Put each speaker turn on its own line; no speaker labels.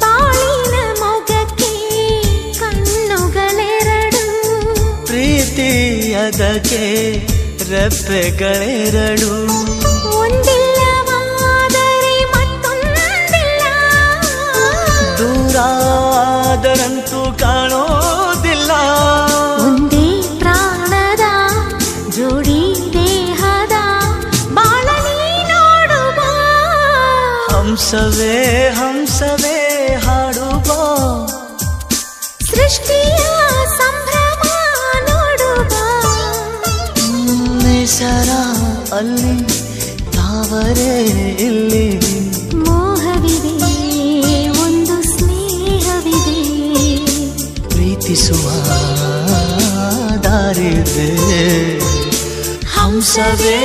ಬಾಳಿನ ಮೊಗಕ್ಕೆ ಕಣ್ಣುಗಳೆರಡು,
ಪ್ರೀತಿಯದಕ್ಕೆ ರೆಪ್ಪೆಗಳೆರಡು.
ಒಂದಿಲ್ಲವಾದರೆ ಮತ್ತೊಂದಿಲ್ಲ,
ದೂರಾದರಂತೂ ಕಾಣೋದಿಲ್ಲ.
ಒಂದೇ ಪ್ರಾಣದ ಜೋಡಿ ದೇಹದ ಬಾಳಲಿ ನೋಡುವ,
ಹಂಸವೇ ಹಂಸವೇ ಹಾಡುವ,
ಸೃಷ್ಟಿಯ ಸಂಭ್ರಮ ನೋಡುವ.
ನಿಸರ ಅಲ್ಲಿ ತಾವರೆ ಇಲ್ಲಿ,
ಮೋಹವಿದೆ ಒಂದು ಸ್ನೇಹವಿದೆ,
ಪ್ರೀತಿಸುವ ದಾರಿದೆ. ಹಂಸವೇ